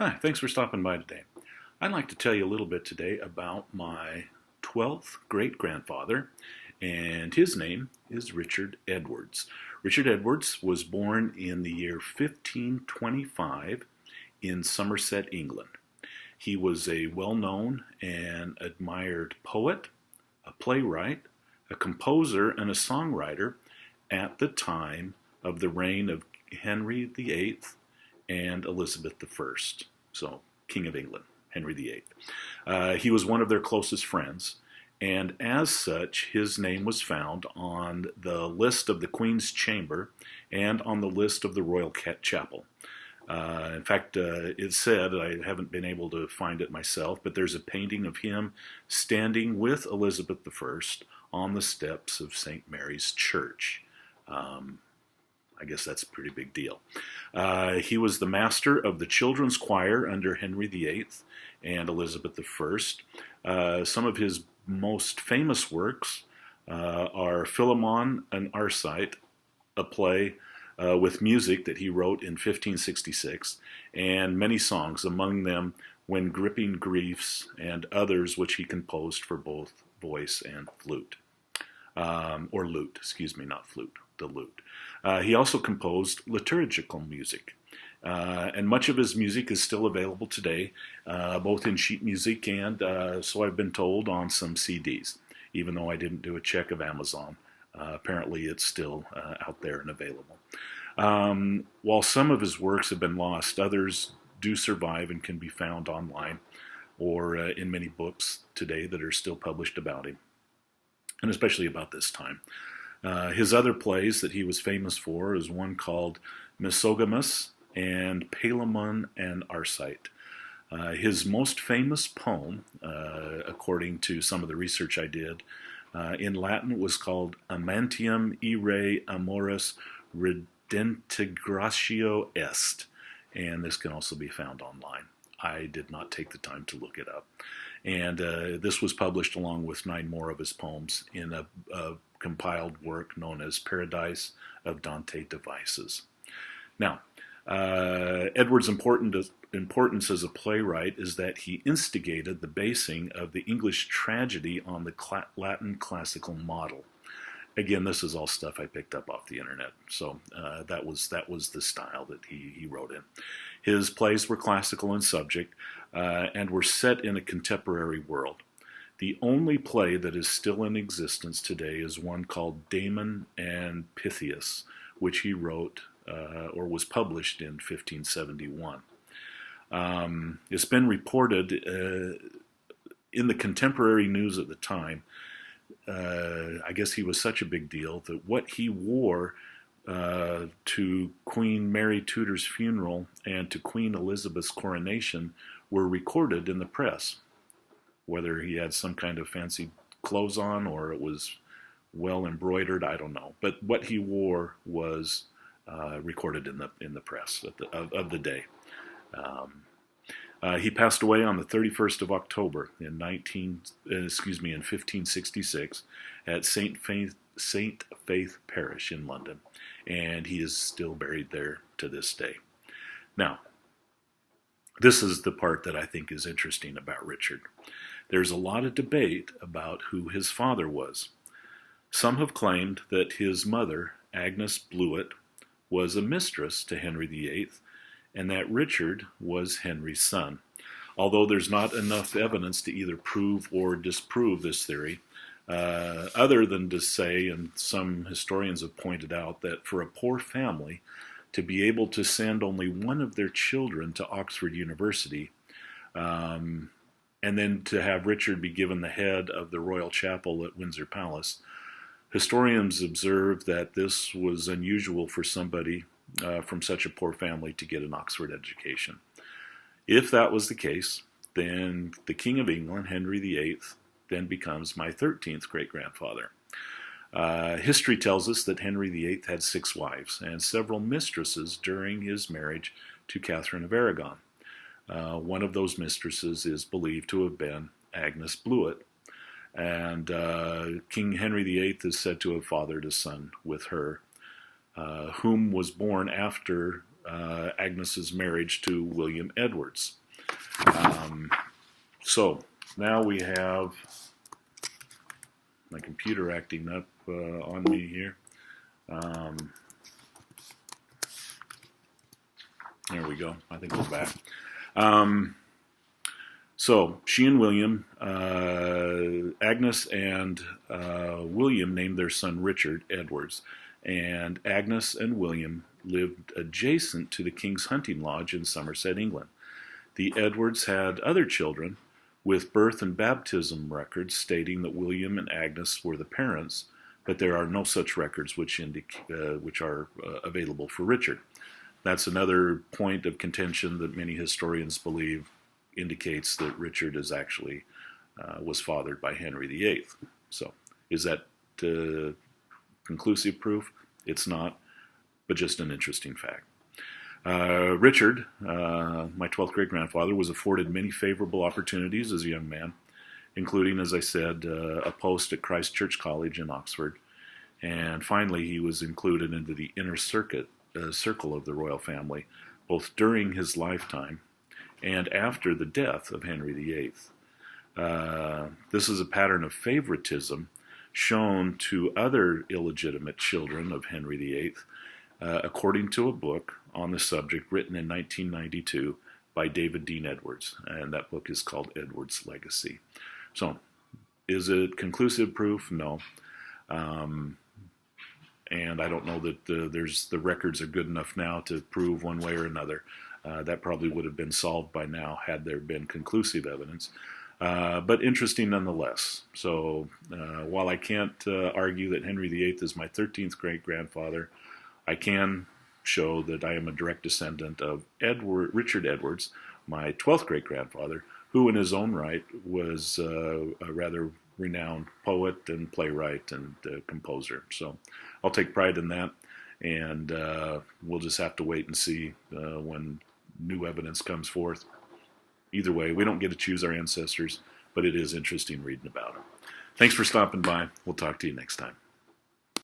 Hi, thanks for stopping by today. I'd like to tell you a little bit today about my 12th great grandfather, and his name is Richard Edwards. Richard Edwards was born in the year 1525 in Somerset, England. He was a well known and admired poet, a playwright, a composer, and a songwriter at the time of the reign of Henry VIII and Elizabeth I. So, King of England, Henry VIII. He was one of their closest friends, and as such, his name was found on the list of the Queen's Chamber and on the list of the Royal Chapel. In fact, it's said, I haven't been able to find it myself, but there's a painting of him standing with Elizabeth I on the steps of St. Mary's Church. I guess that's a pretty big deal. He was the master of the children's choir under Henry VIII and Elizabeth I. Some of his most famous works are Philemon and Arcite, a play with music that he wrote in 1566, and many songs, among them When Gripping Griefs and others which he composed for both voice and flute. Or lute, excuse me, not flute, the lute. He also composed liturgical music, and much of his music is still available today, both in sheet music and, so I've been told, on some CDs, even though I didn't do a check of Amazon. Apparently it's still out there and available. While some of his works have been lost, others do survive and can be found online or in many books today that are still published about him, and especially about this time. His other plays that he was famous for is one called Misogamus and Palamon and Arcite. His most famous poem, according to some of the research I did, in Latin was called Amantium ire amoris redintegratio est, and this can also be found online. I did not take the time to look it up. And this was published along with 9 more of his poems in a compiled work known as Paradise of Dante Devices. Now, Edward's importance as a playwright is that he instigated the basing of the English tragedy on the Latin classical model. Again, this is all stuff I picked up off the internet, so that was the style that he wrote in. His plays were classical in subject and were set in a contemporary world. The only play that is still in existence today is one called Damon and Pythias, which he wrote or was published in 1571. It's been reported in the contemporary news at the time. I guess he was such a big deal that what he wore to Queen Mary Tudor's funeral and to Queen Elizabeth's coronation were recorded in the press. Whether he had some kind of fancy clothes on or it was well embroidered, I don't know. But what he wore was recorded in the press of the day. He passed away on the 31st of October in 1566 at St. Faith Parish in London, and he is still buried there to this day. Now, this is the part that I think is interesting about Richard. There's a lot of debate about who his father was. Some have claimed that his mother, Agnes Blewett, was a mistress to Henry VIII, and that Richard was Henry's son. Although there's not enough evidence to either prove or disprove this theory, other than to say, and some historians have pointed out, that for a poor family to be able to send only one of their children to Oxford University, and then to have Richard be given the head of the Royal Chapel at Windsor Palace, historians observe that this was unusual for somebody from such a poor family to get an Oxford education. If that was the case, then the King of England, Henry VIII, then becomes my 13th great-grandfather. History tells us that Henry VIII had 6 wives and several mistresses during his marriage to Catherine of Aragon. One of those mistresses is believed to have been Agnes Blewett, and King Henry VIII is said to have fathered a son with her, whom was born after Agnes's marriage to William Edwards. So now we have my computer acting up on me here. There we go. I think we're back. So she and William, Agnes and William named their son Richard Edwards. And Agnes and William lived adjacent to the King's Hunting Lodge in Somerset, England. The Edwards had other children with birth and baptism records stating that William and Agnes were the parents, but there are no such records which are available for Richard. That's another point of contention that many historians believe indicates that Richard is actually was fathered by Henry VIII. So, is that conclusive proof? It's not, but just an interesting fact. Richard, my 12th great-grandfather, was afforded many favorable opportunities as a young man, including, as I said, a post at Christ Church College in Oxford. And finally, he was included into the inner circle of the royal family, both during his lifetime and after the death of Henry VIII. This is a pattern of favoritism shown to other illegitimate children of Henry VIII, according to a book on the subject written in 1992 by David Dean Edwards, and that book is called Edwards' Legacy. So, is it conclusive proof? No. And I don't know that the records are good enough now to prove one way or another. That probably would have been solved by now had there been conclusive evidence. But interesting nonetheless. So while I can't argue that Henry VIII is my 13th great-grandfather, I can show that I am a direct descendant of Richard Edwards, my 12th great-grandfather, who in his own right was a rather renowned poet and playwright and composer. So I'll take pride in that, and we'll just have to wait and see when new evidence comes forth. Either way, we don't get to choose our ancestors, but it is interesting reading about them. Thanks for stopping by. We'll talk to you next time.